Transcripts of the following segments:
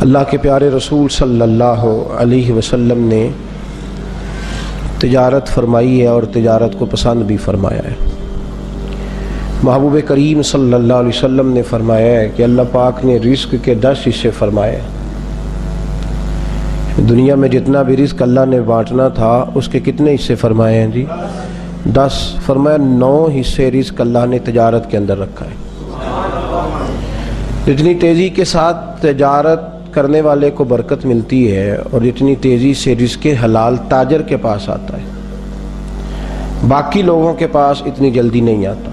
اللہ کے پیارے رسول صلی اللہ علیہ وسلم نے تجارت فرمائی ہے اور تجارت کو پسند بھی فرمایا ہے۔ محبوب کریم صلی اللہ علیہ وسلم نے فرمایا ہے کہ اللہ پاک نے رزق کے 10 حصے فرمائے۔ دنیا میں جتنا بھی رزق اللہ نے بانٹنا تھا اس کے کتنے حصے فرمائے ہیں جی؟ 10۔ فرمایا 9 حصے رزق اللہ نے تجارت کے اندر رکھا ہے۔ جتنی تیزی کے ساتھ تجارت کرنے والے کو برکت ملتی ہے اور جتنی تیزی سے رزق حلال تاجر کے پاس آتا ہے، باقی لوگوں کے پاس اتنی جلدی نہیں آتا۔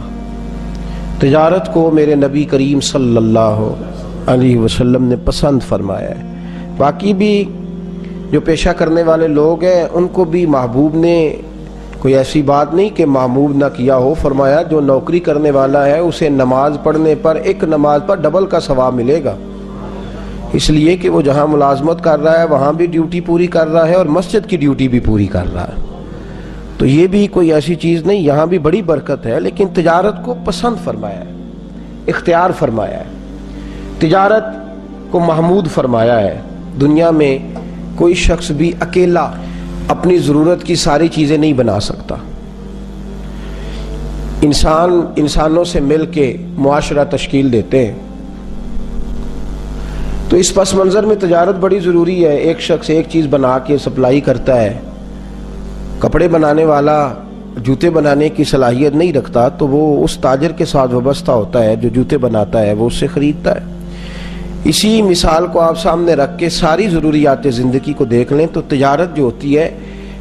تجارت کو میرے نبی کریم صلی اللہ علیہ وسلم نے پسند فرمایا ہے۔ باقی بھی جو پیشہ کرنے والے لوگ ہیں ان کو بھی محبوب نے کوئی ایسی بات نہیں کہ محبوب نہ کیا ہو، فرمایا جو نوکری کرنے والا ہے اسے نماز پڑھنے پر ایک نماز پر ڈبل کا ثواب ملے گا، اس لیے کہ وہ جہاں ملازمت کر رہا ہے وہاں بھی ڈیوٹی پوری کر رہا ہے اور مسجد کی ڈیوٹی بھی پوری کر رہا ہے۔ تو یہ بھی کوئی ایسی چیز نہیں، یہاں بھی بڑی برکت ہے، لیکن تجارت کو پسند فرمایا ہے، اختیار فرمایا ہے، تجارت کو محمود فرمایا ہے۔ دنیا میں کوئی شخص بھی اکیلا اپنی ضرورت کی ساری چیزیں نہیں بنا سکتا۔ انسانوں سے مل کے معاشرہ تشکیل دیتے ہیں، تو اس پس منظر میں تجارت بڑی ضروری ہے۔ ایک شخص ایک چیز بنا کے سپلائی کرتا ہے، کپڑے بنانے والا جوتے بنانے کی صلاحیت نہیں رکھتا تو وہ اس تاجر کے ساتھ وابستہ ہوتا ہے جو جوتے بناتا ہے، وہ اس سے خریدتا ہے۔ اسی مثال کو آپ سامنے رکھ کے ساری ضروریات زندگی کو دیکھ لیں تو تجارت جو ہوتی ہے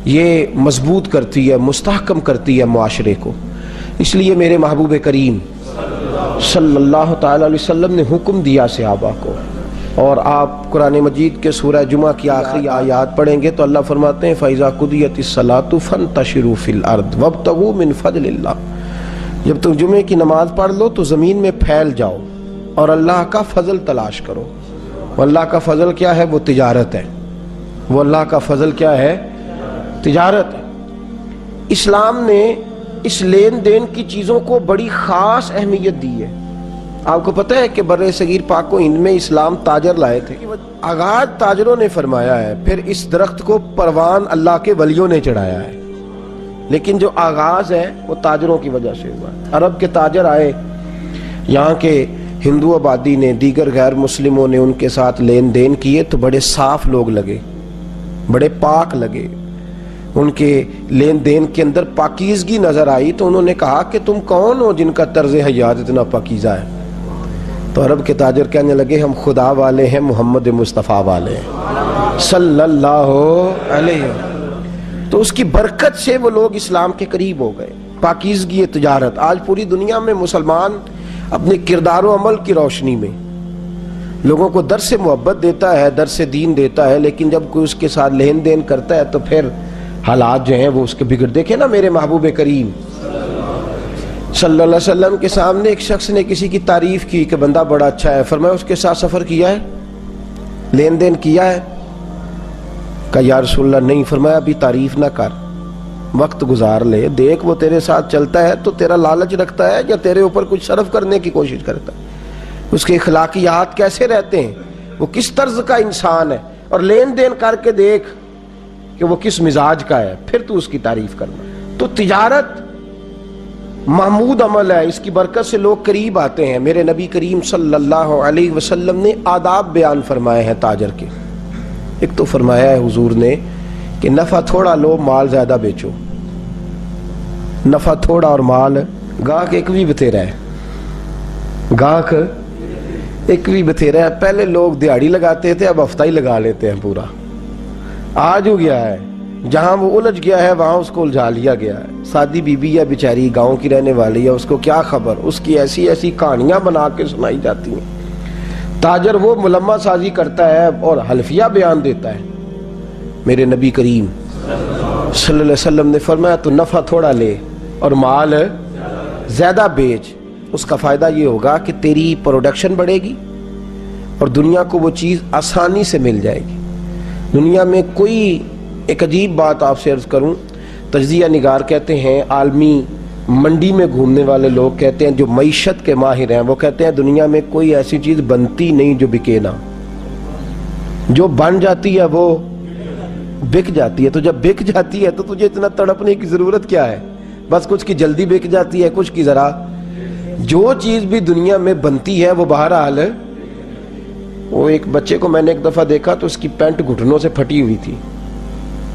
یہ مضبوط کرتی ہے، مستحکم کرتی ہے معاشرے کو۔ اس لیے میرے محبوب کریم صلی اللہ تعالی علیہ وسلم نے حکم دیا صحابہ کو، اور آپ قرآن مجید کے سورہ جمعہ کی آخری آیات پڑھیں گے تو اللہ فرماتے ہیں فَإِذَا قُضِيَتِ الصَّلَاةُ فَانتَشِرُوا فِي الْأَرْضِ وَابْتَغُوا مِنْ فَضْلِ اللَّهِ۔ جب تم جمعے کی نماز پڑھ لو تو زمین میں پھیل جاؤ اور اللہ کا فضل تلاش کرو۔ اللہ کا فضل کیا ہے؟ وہ تجارت ہے۔ وہ اللہ کا فضل کیا ہے؟ تجارت ہے۔ اسلام نے اس لین دین کی چیزوں کو بڑی خاص اہمیت دی ہے۔ آپ کو پتہ ہے کہ بر صغیر پاک و ہند میں اسلام تاجر لائے تھے، آغاز تاجروں نے فرمایا ہے، پھر اس درخت کو پروان اللہ کے ولیوں نے چڑھایا ہے، لیکن جو آغاز ہے وہ تاجروں کی وجہ سے ہوا۔ عرب کے تاجر آئے، یہاں کے ہندو آبادی نے، دیگر غیر مسلموں نے ان کے ساتھ لین دین کیے تو بڑے صاف لوگ لگے، بڑے پاک لگے، ان کے لین دین کے اندر پاکیزگی نظر آئی۔ تو انہوں نے کہا کہ تم کون ہو جن کا طرز حیات اتنا پاکیزہ ہے؟ تو عرب کے تاجر کہنے لگے ہم خدا والے ہیں، محمد مصطفیٰ والے ہیں صلی اللہ علیہ وسلم۔ تو اس کی برکت سے وہ لوگ اسلام کے قریب ہو گئے۔ پاکیزگی تجارت آج پوری دنیا میں مسلمان اپنے کردار و عمل کی روشنی میں لوگوں کو درس محبت دیتا ہے، درس دین دیتا ہے، لیکن جب کوئی اس کے ساتھ لین دین کرتا ہے تو پھر حالات جو ہیں وہ اس کے بگڑ۔ دیکھیں نا میرے محبوب کریم صلی اللہ علیہ وسلم کے سامنے ایک شخص نے کسی کی تعریف کی کہ بندہ بڑا اچھا ہے، فرمایا اس کے ساتھ سفر کیا ہے، لین دین کیا ہے؟ کہا یا رسول اللہ نہیں۔ فرمایا ابھی تعریف نہ کر، وقت گزار لے، دیکھ وہ تیرے ساتھ چلتا ہے تو تیرا لالچ رکھتا ہے یا تیرے اوپر کچھ صرف کرنے کی کوشش کرتا ہے، اس کے اخلاقیات کیسے رہتے ہیں، وہ کس طرز کا انسان ہے، اور لین دین کر کے دیکھ کہ وہ کس مزاج کا ہے، پھر تو اس کی تعریف کرنا۔ تو تجارت محمود عمل ہے، اس کی برکت سے لوگ قریب آتے ہیں۔ میرے نبی کریم صلی اللہ علیہ وسلم نے آداب بیان فرمائے ہیں تاجر کے۔ ایک تو فرمایا ہے حضور نے کہ نفع تھوڑا لو، مال زیادہ بیچو۔ نفع تھوڑا اور مال، گاہک ایک بھی بتھیرا ہے، گاہک ایک بھی بتھیرا ہے۔ پہلے لوگ دیہاڑی لگاتے تھے، اب ہفتہ ہی لگا لیتے ہیں پورا۔ آج ہو گیا ہے جہاں وہ الجھ گیا ہے وہاں اس کو الجھا لیا گیا ہے۔ سادی بی بی ہے بیچاری، گاؤں کی رہنے والی ہے، اس کو کیا خبر، اس کی ایسی ایسی کہانیاں بنا کے سنائی جاتی ہیں۔ تاجر وہ ملمہ سازی کرتا ہے اور حلفیہ بیان دیتا ہے۔ میرے نبی کریم صلی اللہ علیہ وسلم نے فرمایا تو نفع تھوڑا لے اور مال زیادہ بیچ، اس کا فائدہ یہ ہوگا کہ تیری پروڈکشن بڑھے گی اور دنیا کو وہ چیز آسانی سے مل جائے گی۔ دنیا میں کوئی ایک عجیب بات آپ سے عرض کروں، تجزیہ نگار کہتے ہیں، عالمی منڈی میں گھومنے والے لوگ کہتے ہیں، جو معیشت کے ماہر ہیں وہ کہتے ہیں دنیا میں کوئی ایسی چیز بنتی نہیں جو بکے نہ۔ جو بن جاتی ہے وہ بک جاتی ہے. تو جب بک جاتی ہے تو تجھے اتنا تڑپنے کی ضرورت کیا ہے؟ بس کچھ کی جلدی بک جاتی ہے, کچھ کی ذرا. جو چیز بھی دنیا میں بنتی ہے وہ بہرحال, وہ ایک بچے کو میں نے ایک دفعہ دیکھا تو اس کی پینٹ گھٹنوں سے پھٹی ہوئی تھی.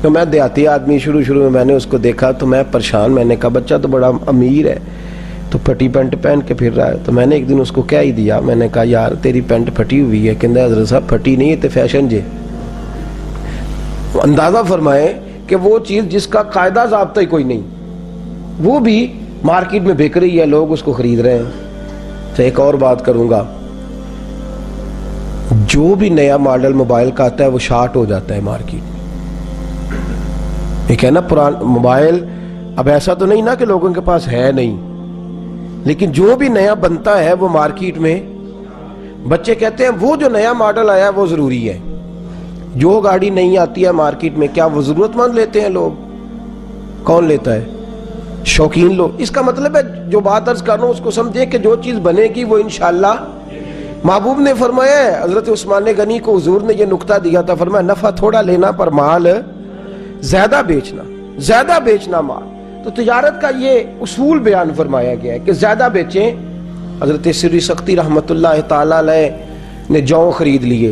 تو میں دیہاتی آدمی, شروع میں نے اس کو دیکھا تو میں پریشان. میں نے کہا بچہ تو بڑا امیر ہے تو پھٹی پینٹ پہن کے پھر رہا ہے. تو میں نے ایک دن اس کو کہہ ہی دیا, میں نے کہا یار تیری پینٹ پھٹی ہوئی ہے. کہندہ حضرت صاحب پھٹی نہیں ہے تے فیشن جے. اندازہ فرمائیں کہ وہ چیز جس کا قاعدہ ضابطہ ہی کوئی نہیں, وہ بھی مارکیٹ میں بک رہی ہے, لوگ اس کو خرید رہے ہیں. تو ایک اور بات کروں گا, جو بھی نیا ماڈل موبائل کا آتا ہے وہ شارٹ ہو جاتا ہے مارکیٹ میں. ایک ہے نا پرانا موبائل, اب ایسا تو نہیں نا کہ لوگوں کے پاس ہے نہیں, لیکن جو بھی نیا بنتا ہے وہ مارکیٹ میں, بچے کہتے ہیں وہ جو نیا ماڈل آیا ہے وہ ضروری ہے. جو گاڑی نہیں آتی ہے مارکیٹ میں کیا وہ ضرورت مند لیتے ہیں لوگ؟ کون لیتا ہے؟ شوقین لوگ. اس کا مطلب ہے جو بات عرض کر رہا ہوں اس کو سمجھے کہ جو چیز بنے گی وہ انشاءاللہ. محبوب نے فرمایا ہے, حضرت عثمان غنی کو حضور نے یہ نکتہ دیا تھا, فرمایا نفع تھوڑا لینا پر مال زیادہ بیچنا مال. تو تجارت کا یہ اصول بیان فرمایا گیا ہے کہ زیادہ بیچیں. حضرت سری سختی رحمت اللہ تعالی علیہ نے جو خرید لیے,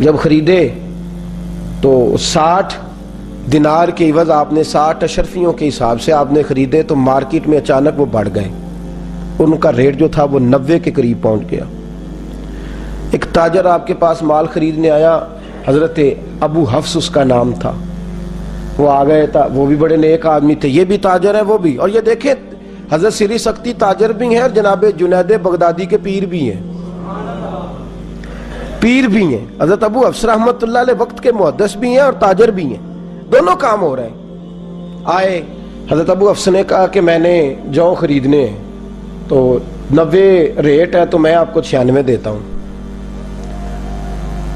جب خریدے تو 60 دینار کے عوض آپ نے 60 اشرفیوں کے حساب سے آپ نے خریدے, تو مارکیٹ میں اچانک وہ بڑھ گئے. ان کا ریٹ جو تھا وہ 90 کے قریب پہنچ گیا. ایک تاجر آپ کے پاس مال خریدنے آیا, حضرت ابو حفص اس کا نام تھا. وہ آ گئے تھا, وہ بھی بڑے نیک آدمی تھے, یہ بھی تاجر ہے وہ بھی. اور یہ دیکھیں حضرت سری سختی تاجر بھی ہیں اور جناب جنید بغدادی کے پیر بھی ہیں. حضرت ابو حفص رحمت اللہ علیہ وقت کے محدث بھی ہیں اور تاجر بھی ہیں, دونوں کام ہو رہے ہیں. آئے حضرت ابو حفص نے کہا کہ میں نے جو خریدنے ہیں تو 90 ریٹ ہے, تو میں آپ کو 96 دیتا ہوں,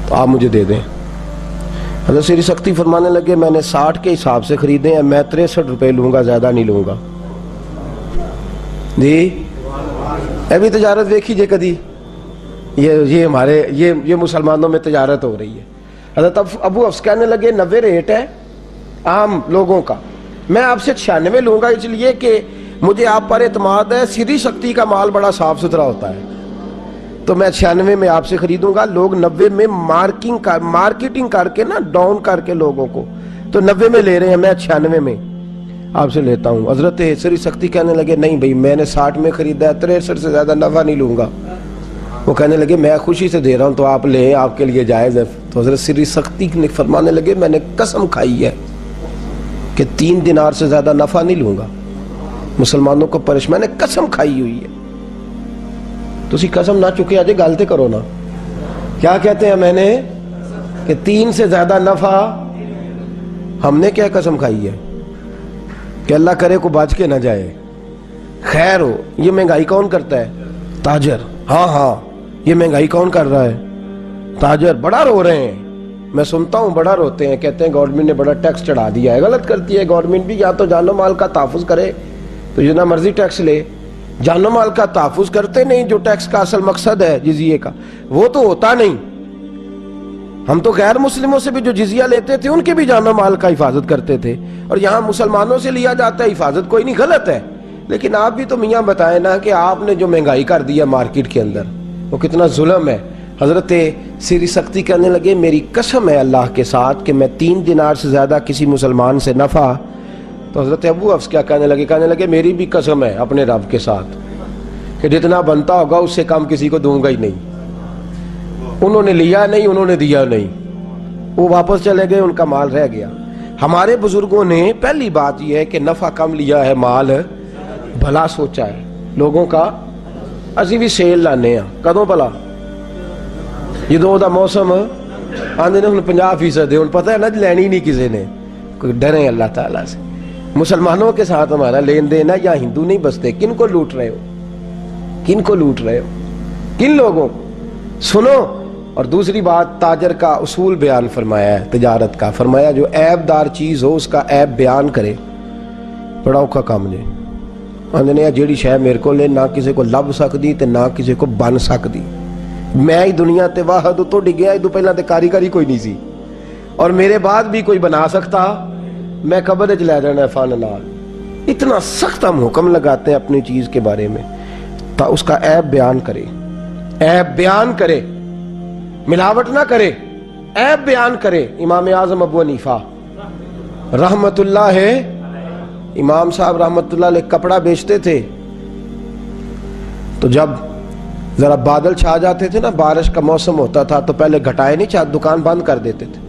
تو آپ مجھے دے دیں. حضرت سری سختی فرمانے لگے میں نے 60 کے حساب سے خریدے ہیں, میں 63 روپے لوں گا, زیادہ نہیں لوں گا. جی اے بھی تجارت دیکھی جے کدی, یہ ہمارے یہ مسلمانوں میں تجارت ہو رہی ہے. حضرت ابو حفص کہنے لگے 90 ریٹ ہے عام لوگوں کا, میں آپ سے 96 لوں گا, اس لیے کہ مجھے آپ پر اعتماد ہے, سری سختی کا مال بڑا صاف ستھرا ہوتا ہے, تو میں 96 میں آپ سے خریدوں گا. لوگ 90 میں مارکیٹنگ کر کے نا, ڈاؤن کر کے لوگوں کو, تو 90 میں لے رہے ہیں, میں 96 میں آپ سے لیتا ہوں. حضرت سری سختی کہنے لگے نہیں بھائی میں نے 60 میں خریدا ہے, 63 سے زیادہ نفع نہیں لوں گا. وہ کہنے لگے میں خوشی سے دے رہا ہوں تو آپ لیں, آپ کے لیے جائز ہے. تو حضرت سری سختی نے فرمانے لگے میں نے قسم کھائی ہے کہ 3 دینار سے زیادہ نفع نہیں لوں گا, مسلمانوں کو میں نے قسم کھائی ہوئی ہے. تو اسی قسم نہ چکے آجے گالتے کرو نا, کیا کہتے ہیں میں نے کہ 3 سے زیادہ نفع. ہم نے کیا قسم کھائی ہے کہ اللہ کرے کو بچ کے نہ جائے, خیر ہو. یہ مہنگائی کون کرتا ہے؟ تاجر. ہاں یہ مہنگائی کون کر رہا ہے؟ تاجر. بڑا رو رہے ہیں, میں سنتا ہوں بڑا روتے ہیں, کہتے ہیں گورنمنٹ نے بڑا ٹیکس چڑھا دیا ہے. غلط کرتی ہے گورنمنٹ بھی, یا تو جان و مال کا تحفظ کرے تو جتنا مرضی ٹیکس لے, جان و مال کا تحفظ کرتے نہیں. جو ٹیکس کا اصل مقصد ہے جزیے کا وہ تو ہوتا نہیں. ہم تو غیر مسلموں سے بھی جو جزیہ لیتے تھے ان کے بھی جان و مال کا حفاظت کرتے تھے, اور یہاں مسلمانوں سے لیا جاتا ہے, حفاظت کوئی نہیں, غلط ہے. لیکن آپ بھی تو میاں بتائیں نا کہ آپ نے جو مہنگائی کر دی ہے مارکیٹ کے اندر وہ کتنا ظلم ہے. حضرت سری سختی کہنے لگے میری قسم ہے اللہ کے ساتھ کہ میں 3 دینار سے زیادہ کسی مسلمان سے نفع. تو حضرت ابو حفص کیا کہنے لگے میری بھی قسم ہے اپنے رب کے ساتھ کہ جتنا بنتا ہوگا اس سے کم کسی کو دوں گا ہی نہیں. انہوں نے لیا نہیں, انہوں نے دیا نہیں, وہ واپس چلے گئے, ان کا مال رہ گیا. ہمارے بزرگوں نے پہلی بات یہ ہے کہ نفع کم لیا ہے, مال بھلا سوچا ہے لوگوں کا. اسی بھی سیل لانے ہیں کدوں بھلا جدوں دا موسم آندے نے 50% ہے, پتہ ہے نا لینی نہیں کسی نے, ڈریں اللہ تعالیٰ سے. مسلمانوں کے ساتھ ہمارا لین دین ہے, یا ہندو نہیں بستے. کن کو لوٹ رہے ہو, کن لوگوں کو؟ سنو. اور دوسری بات تاجر کا اصول بیان فرمایا ہے تجارت کا, فرمایا جو عیب دار چیز ہو اس کا عیب بیان کرے, بڑا اوکھا کام جے. آندے نے جیڑی شے میرے کو لے نہ کسی کو لب سکتی تے نہ کسی کو بن سکتی, میں ہی دنیا تے واحد تو ڈگیا ادو پہلا تے کاریگری کوئی نہیں سی اور میرے بعد بھی کوئی بنا سکتا میں قبر وچ لے جانا فن نال. اتنا سخت ہم حکم لگاتے ہیں اپنی چیز کے بارے میں تا اس کا عیب بیان کرے, عیب بیان کرے, ملاوٹ نہ کرے, عیب بیان کرے. امام اعظم ابو حنیفہ رحمت اللہ ہے, امام صاحب رحمت اللہ علیہ کپڑا بیچتے تھے تو جب ذرا بادل چھا جاتے تھے نا, بارش کا موسم ہوتا تھا تو پہلے گھٹائے نہیں چاہتے, دکان بند کر دیتے تھے.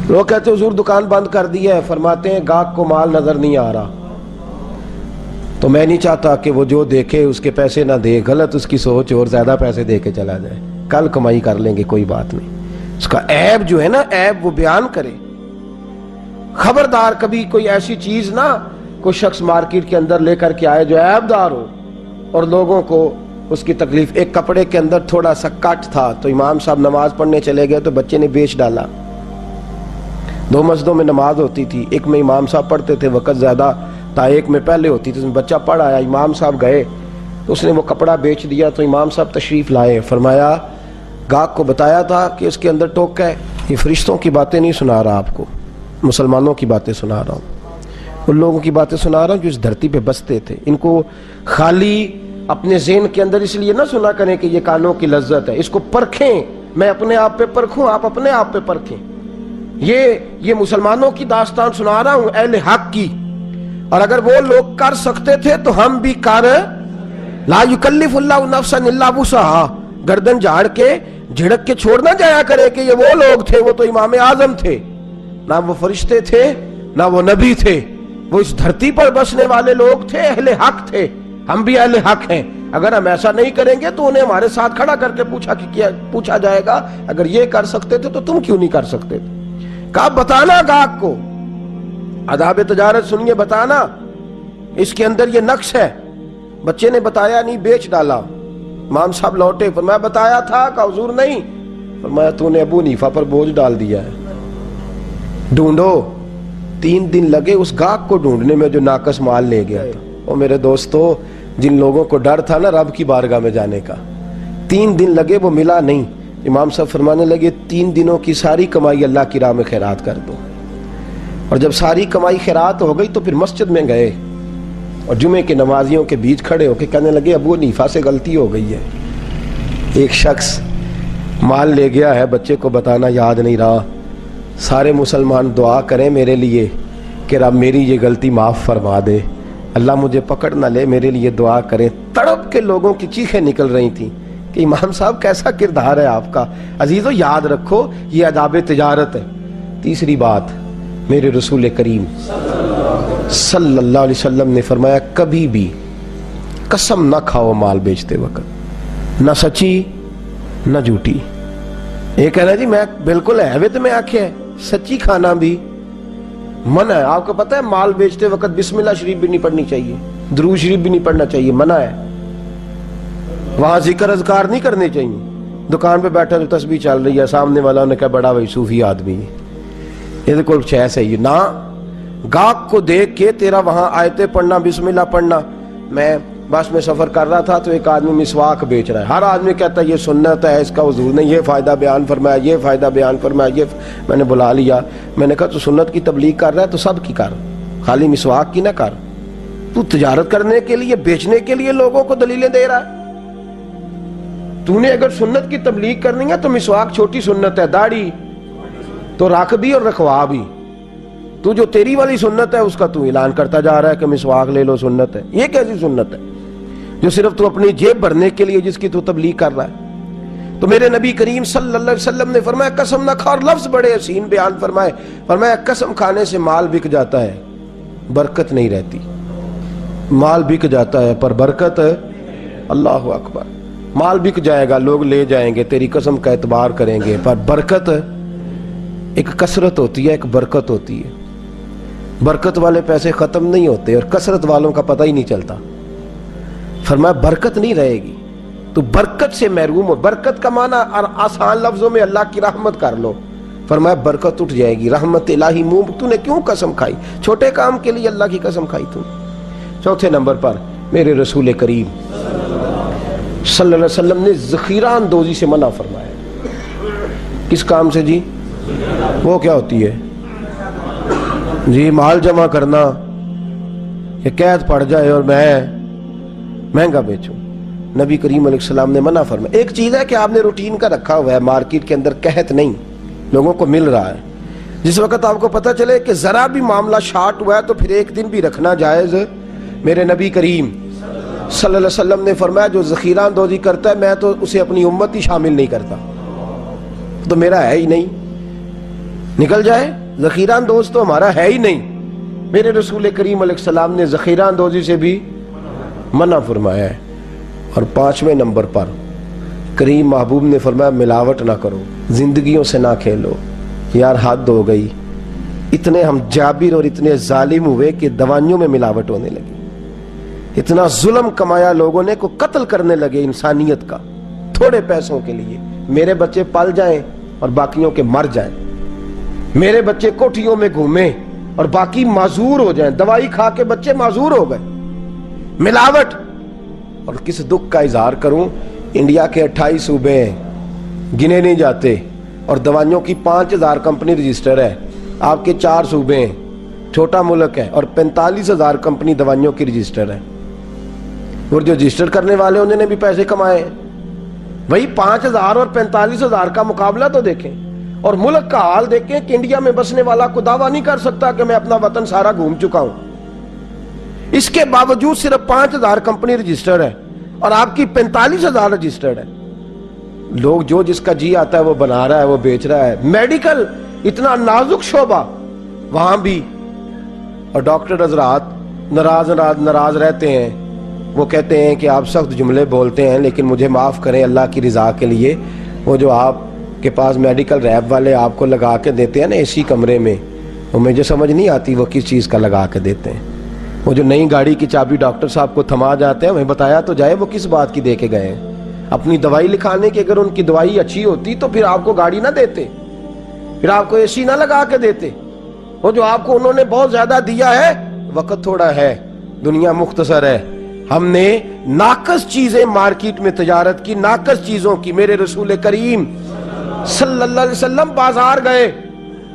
لوگ کہتے حضور دکان بند کر دی ہے, فرماتے ہیں گاہک کو مال نظر نہیں آ رہا تو میں نہیں چاہتا کہ وہ جو دیکھے اس کے پیسے نہ دے, غلط اس کی سوچ اور زیادہ پیسے دے کے چلا جائے, کل کمائی کر لیں گے کوئی بات نہیں. اس کا عیب جو ہے نا, عیب وہ بیان کرے. خبردار کبھی کوئی ایسی چیز نہ کوئی شخص مارکیٹ کے اندر لے کر کے آئے جو عیب دار ہو اور لوگوں کو اس کی تکلیف. ایک کپڑے کے اندر تھوڑا سا کٹ تھا تو امام صاحب نماز پڑھنے چلے گئے تو بچے نے بیچ ڈالا. 2 مسجدوں میں نماز ہوتی تھی, ایک میں امام صاحب پڑھتے تھے, وقت زیادہ تھا, ایک میں پہلے ہوتی تھی. اس میں بچہ پڑھ آیا, امام صاحب گئے تو اس نے وہ کپڑا بیچ دیا. تو امام صاحب تشریف لائے, فرمایا گاہک کو بتایا تھا کہ اس کے اندر ٹوکا ہے. یہ فرشتوں کی باتیں نہیں سنا رہا آپ کو, مسلمانوں کی باتیں سنا رہا ہوں, ان لوگوں کی باتیں سنا رہا ہوں جو اس دھرتی پہ بستے تھے. ان کو خالی اپنے ذہن کے اندر اس لیے نہ سنا کریں کہ یہ کانوں کی لذت ہے, اس کو پرکھیں. میں اپنے آپ پہ پرکھوں, آپ اپنے آپ پہ پرکھیں. یہ مسلمانوں کی داستان سنا رہا ہوں, اہل حق کی. اور اگر وہ لوگ کر سکتے تھے تو ہم بھی کر. لا یکلف اللہ نفسا الا وسعہا, گردن جھاڑ کے جھڑک کے چھوڑنا جایا کرے کہ یہ وہ لوگ تھے, وہ تو امام اعظم تھے, نہ وہ فرشتے تھے نہ وہ نبی تھے, وہ اس دھرتی پر بسنے والے لوگ تھے, اہل حق تھے. ہم بھی اہل حق ہیں. اگر ہم ایسا نہیں کریں گے تو انہیں ہمارے ساتھ کھڑا کر کے پوچھا جائے گا اگر یہ کر سکتے تھے تو تم کیوں نہیں کر سکتے تھے. کہا بتانا گاہک کو, آداب تجارت سنیے, بتانا اس کے اندر یہ نقص ہے. بچے نے بتایا نہیں, بیچ ڈالا. امام صاحب لوٹے, فرمایا بتایا تھا؟ کہا حضور نہیں. فرمایا تو نے ابو حنیفہ پر بوجھ ڈال دیا ہے, ڈھونڈو. 3 دن لگے اس گاہک کو ڈھونڈنے میں جو ناقص مال لے گیا تھا. اور میرے دوستو, جن لوگوں کو ڈر تھا نا رب کی بارگاہ میں جانے کا, 3 دن لگے, وہ ملا نہیں. امام صاحب فرمانے لگے 3 دنوں کی ساری کمائی اللہ کی راہ میں خیرات کر دو. اور جب ساری کمائی خیرات ہو گئی تو پھر مسجد میں گئے اور جمعے کے نمازیوں کے بیچ کھڑے ہو کے کہنے لگے ابو حنیفہ سے غلطی ہو گئی ہے. ایک شخص مال لے گیا ہے, بچے کو بتانا یاد نہیں رہا. سارے مسلمان دعا کریں میرے لیے کہ رب میری یہ غلطی معاف فرما دے, اللہ مجھے پکڑ نہ لے, میرے لیے دعا کریں. تڑپ کے لوگوں کی چیخیں نکل رہی تھیں کہ امام صاحب کیسا کردار ہے آپ کا. عزیزو یاد رکھو یہ آداب تجارت ہے. تیسری بات, میرے رسول کریم صلی اللہ علیہ وسلم نے فرمایا کبھی بھی قسم نہ کھاؤ مال بیچتے وقت, نہ سچی نہ جھوٹی. یہ کہنا جی میں بالکل ہے تو میں آنکھیں سچی کھانا بھی منع ہے. آپ کو پتہ ہے مال بیچتے وقت بسم اللہ شریف بھی نہیں پڑھنی چاہیے, درود شریف بھی نہیں پڑھنا چاہیے, منع ہے. وہاں ذکر اذکار نہیں کرنے چاہیے. دکان پہ بیٹھا تو تسبیح چل رہی ہے, سامنے والا نے کہا بڑا بھائی صوفی آدمی ہے, یہ تو کوئی چیز ہے نہ. گاہک کو دیکھ کے تیرا وہاں آیتیں پڑھنا, بسم اللہ پڑھنا. میں بس میں سفر کر رہا تھا تو ایک آدمی مسواک بیچ رہا ہے. ہر آدمی کہتا ہے یہ سنت ہے, اس کا حضور نے یہ فائدہ بیان فرمایا, یہ فائدہ بیان فرمایا. یہ میں نے بلا لیا, میں نے کہا تو سنت کی تبلیغ کر رہا ہے تو سب کی کر, خالی مسواک کی نہ کر. تو تجارت کرنے کے لیے, بیچنے کے لیے لوگوں کو دلیلیں دے رہا ہے. تو نے اگر سنت کی تبلیغ کرنی ہے تو مسواک چھوٹی سنت ہے, داڑھی تو رکھ بھی اور رکھوا بھی. تو جو تیری والی سنت ہے اس کا تو اعلان کرتا جا رہا ہے کہ مسواک لے لو سنت ہے. یہ کیسی سنت ہے جو صرف تو اپنی جیب بھرنے کے لیے جس کی تو تبلیغ کر رہا ہے. تو میرے نبی کریم صلی اللہ علیہ وسلم نے فرمایا قسم نہ کھا, اور لفظ بڑے حسین بیان فرمائے. فرمایا قسم کھانے سے مال بک جاتا ہے, برکت نہیں رہتی. مال بک جاتا ہے پر برکت, اللہ اکبر. مال بک جائے گا, لوگ لے جائیں گے, تیری قسم کا اعتبار کریں گے, پر برکت ایک کثرت ہوتی ہے, ایک برکت ہوتی ہے. برکت والے پیسے ختم نہیں ہوتے اور کثرت والوں کا پتہ ہی نہیں چلتا. فرمایا برکت نہیں رہے گی, تو برکت سے محروم ہو. برکت کا معنی آسان لفظوں میں اللہ کی رحمت کر لو. فرمایا برکت اٹھ جائے گی, رحمت الہی منہ. تو نے کیوں قسم کھائی, چھوٹے کام کے لیے اللہ کی قسم کھائی تو. چوتھے نمبر پر میرے رسول کریم صلی اللہ علیہ وسلم نے ذخیرہ اندوزی سے منع فرمایا. کس کام سے جی؟ وہ کیا ہوتی ہے جی؟ مال جمع کرنا کہ قید پڑ جائے اور میں مہنگا بیچوں. نبی کریم علیہ السلام نے منع فرمایا. ایک چیز ہے کہ آپ نے روٹین کا رکھا ہوا ہے, مارکیٹ کے اندر قحط نہیں, لوگوں کو مل رہا ہے. جس وقت آپ کو پتہ چلے کہ ذرا بھی معاملہ شارٹ ہوا ہے تو پھر ایک دن بھی رکھنا جائز. میرے نبی کریم صلی اللہ علیہ وسلم نے فرمایا جو ذخیرہ اندوزی کرتا ہے میں تو اسے اپنی امت ہی شامل نہیں کرتا, تو میرا ہے ہی نہیں. نکل جائے, ذخیرہ اندوز تو ہمارا ہے ہی نہیں. میرے رسول کریم علیہ السلام نے ذخیرہ اندوزی سے بھی منع فرمایا ہے. اور 5ویں نمبر پر کریم محبوب نے فرمایا ملاوٹ نہ کرو, زندگیوں سے نہ کھیلو. یار حد ہو گئی, اتنے ہم جابر اور اتنے ظالم ہوئے کہ دوائیوں میں ملاوٹ ہونے لگی. اتنا ظلم کمایا لوگوں نے کو قتل کرنے لگے انسانیت کا تھوڑے پیسوں کے لیے. میرے بچے پل جائیں اور باقیوں کے مر جائیں, میرے بچے کوٹھیوں میں گھومیں اور باقی معذور ہو جائیں. دوائی کھا کے بچے معذور ہو گئے. ملاوٹ. اور کس دکھ کا اظہار کروں, انڈیا کے 28 صوبے ہیں, گنے نہیں جاتے, اور دوائیوں کی 5000 کمپنی رجسٹر ہے. آپ کے 4 صوبے ہیں, چھوٹا ملک ہے, اور 45,000 کمپنی دوائیوں کی رجسٹر ہے. اور جو رجسٹر کرنے والے انہوں نے بھی پیسے کمائے ہیں. وہی 5000 اور 45,000 کا مقابلہ تو دیکھیں, اور ملک کا حال دیکھیں کہ انڈیا میں بسنے والا کو دعویٰ نہیں کر سکتا کہ میں اپنا وطن سارا گھوم چکا ہوں. اس کے باوجود صرف 5000 کمپنی رجسٹر ہے اور آپ کی 45,000 رجسٹرڈ ہے. لوگ جو جس کا جی آتا ہے وہ بنا رہا ہے, وہ بیچ رہا ہے. میڈیکل اتنا نازک شعبہ, وہاں بھی. اور ڈاکٹر حضرات ناراض رہتے ہیں. وہ کہتے ہیں کہ آپ سخت جملے بولتے ہیں لیکن مجھے معاف کریں اللہ کی رضا کے لیے. وہ جو آپ کے پاس میڈیکل ریپ والے آپ کو لگا کے دیتے ہیں نا اسی کمرے میں, وہ مجھے سمجھ نہیں آتی وہ کس چیز کا لگا کے دیتے ہیں. وہ جو نئی گاڑی کی چابی ڈاکٹر صاحب کو تھما جاتے ہیں, ہمیں بتایا تو جائے وہ کس بات کی دے کے گئے ہیں. اپنی دوائی لکھانے کی. اگر ان کی دوائی اچھی ہوتی تو پھر آپ کو گاڑی نہ دیتے, پھر آپ کو اے سی نہ لگا کے دیتے. وہ جو آپ کو انہوں نے بہت زیادہ دیا ہے, وقت تھوڑا ہے, دنیا مختصر ہے. ہم نے ناقص چیزیں مارکیٹ میں تجارت کی, ناقص چیزوں کی. میرے رسول کریم صلی اللہ علیہ وسلم بازار گئے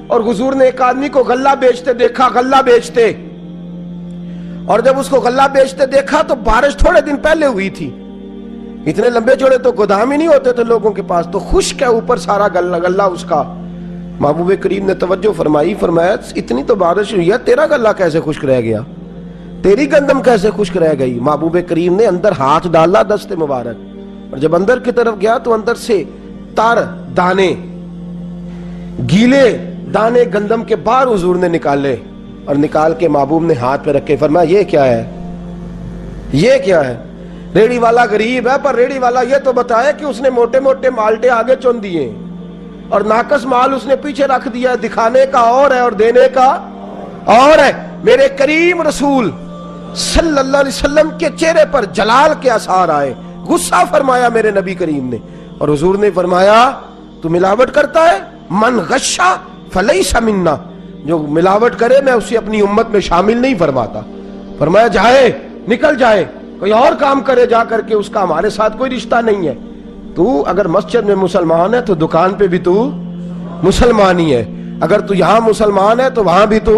اور حضور نے ایک آدمی کو غلہ بیچتے دیکھا, غلہ بیچتے. اور جب اس کو غلہ بیچتے دیکھا تو بارش تھوڑے دن پہلے ہوئی تھی, اتنے لمبے چوڑے تو گودام ہی نہیں ہوتے تھے لوگوں کے پاس, تو خشک ہے اوپر سارا غلہ اس کا. محبوب کریم نے توجہ فرمائی, فرمایا اتنی تو بارش ہوئی ہے, تیرا غلہ کیسے خشک رہ گیا, تیری گندم کیسے خشک رہ گئی. محبوب کریم نے اندر ہاتھ ڈالا دست مبارک, اور جب اندر کی طرف گیا تو اندر سے تار دانے, گیلے دانے گندم کے باہر حضور نے نکالے, اور نکال کے محبوب نے ہاتھ پہ رکھے فرمایا یہ کیا ہے, یہ کیا ہے. ریڑی والا غریب ہے, پر ریڑی والا یہ تو بتایا کہ اس نے موٹے موٹے مالٹے آگے چن دیے اور ناقص مال اس نے پیچھے رکھ دیا. دکھانے کا اور ہے اور دینے کا اور ہے. میرے کریم رسول صلی اللہ علیہ وسلم کے چہرے پر جلال کے اثار آئے, غصہ فرمایا میرے نبی کریم نے, اور حضور نے فرمایا تو ملاوٹ کرتا ہے, من غشا فلیس منا, جو ملاوٹ کرے میں اسے اپنی امت میں شامل نہیں فرماتا. فرمایا جائے, نکل جائے, کوئی اور کام کرے جا کر کے, اس کا ہمارے ساتھ کوئی رشتہ نہیں ہے. تو اگر مسجد میں مسلمان ہے تو دکان پہ بھی تو مسلمان ہی ہے, اگر تو یہاں مسلمان ہے تو وہاں بھی تو.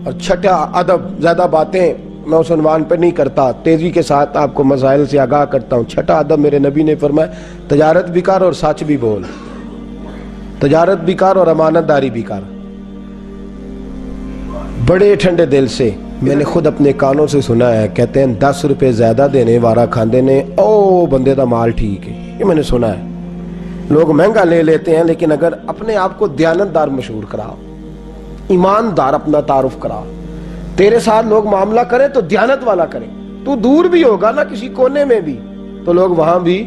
اور چھٹا ادب, زیادہ باتیں میں اس عنوان پہ نہیں کرتا, تیزی کے ساتھ آپ کو مسائل سے آگاہ کرتا ہوں. چھٹا ادب میرے نبی نے فرمایا تجارت بھی کر اور سچ بھی بول, تجارت بھی کر اور امانت داری بھی کر. بڑے ٹھنڈے دل سے میں نے خود اپنے کانوں سے سنا ہے, کہتے ہیں 10 روپے زیادہ دینے وارا کھاندے نے او بندے دا مال ٹھیک ہے. یہ میں نے سنا ہے. لوگ مہنگا لے لیتے ہیں, لیکن اگر اپنے آپ کو دیانتدار مشہور کراؤ, ایماندار اپنا تعارف کراؤ, تیرے ساتھ لوگ معاملہ کریں تو دیانت والا کریں. تو دور بھی ہوگا نا کسی کونے میں بھی تو لوگ وہاں بھی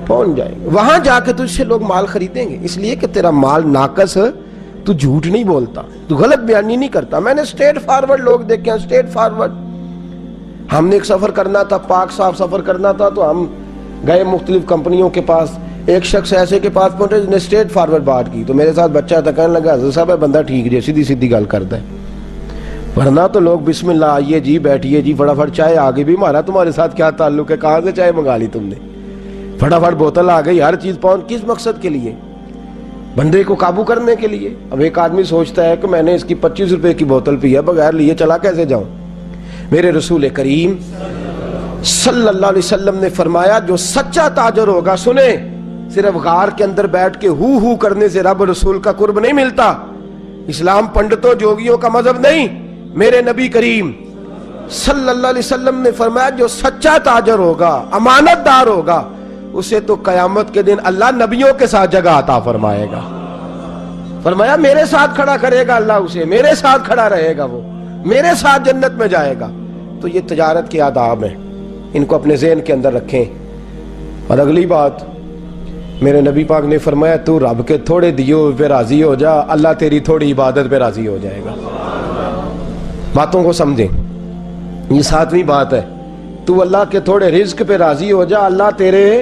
پہنچ جائیں گے, وہاں جا کے تجھ سے لوگ مال خریدیں گے, اس لیے کہ تیرا مال ناقص ہے, تو جھوٹ نہیں بولتا, تو غلط بیانی نہیں کرتا. میں نے سٹیٹ فارورڈ لوگ دیکھے ہیں, سٹیٹ فارورڈ. ہم نے ایک سفر کرنا تھا, پاک صاحب سفر کرنا تھا, تو ہم گئے مختلف کمپنیوں کے پاس. ایک شخص ایسے کے پاس پہنچے جس نے سٹیٹ فارورڈ بات کی, تو میرے ساتھ بچہ تھا, کہنے لگا حضرت صاحب بندہ ٹھیک جی, سیدھی سیدھی گل کرتا ہے. ورنہ تو لوگ بسم اللہ آئیے جی بیٹھیے جی فٹافٹ چائے آ گئی بھی، ہمارا تمہارے ساتھ کیا تعلق ہے، کہاں سے چائے منگا لی تم نے، فٹافٹ بوتل آ گئی، ہر چیز پہنچ، کس مقصد کے لیے؟ بندے کو قابو کرنے کے لیے۔ اب ایک آدمی سوچتا ہے کہ میں نے اس کی 25 روپے کی بوتل پی ہے، بغیر لیے چلا کیسے جاؤں؟ میرے رسول کریم صلی اللہ علیہ وسلم نے فرمایا جو سچا تاجر ہوگا، سنیں، صرف غار کے اندر بیٹھ کے ہو کرنے سے رب رسول کا قرب نہیں ملتا، اسلام پنڈتوں جوگیوں کا مذہب نہیں، میرے نبی کریم صلی اللہ علیہ وسلم نے فرمایا جو سچا تاجر ہوگا، امانت دار ہوگا، اسے تو قیامت کے دن اللہ نبیوں کے ساتھ جگہ عطا فرمائے گا۔ فرمایا میرے ساتھ کھڑا کرے گا اللہ اسے، میرے ساتھ کھڑا رہے گا، وہ میرے ساتھ جنت میں جائے گا۔ تو یہ تجارت کے آداب ہیں، ان کو اپنے ذہن کے اندر رکھیں۔ اور اگلی بات، میرے نبی پاک نے فرمایا تو رب کے تھوڑے دیو پہ راضی ہو جا، اللہ تیری تھوڑی عبادت پہ راضی ہو جائے گا۔ باتوں کو سمجھیں، یہ 7ویں بات ہے، تو اللہ کے تھوڑے رزق پہ راضی ہو جا، اللہ تیرے۔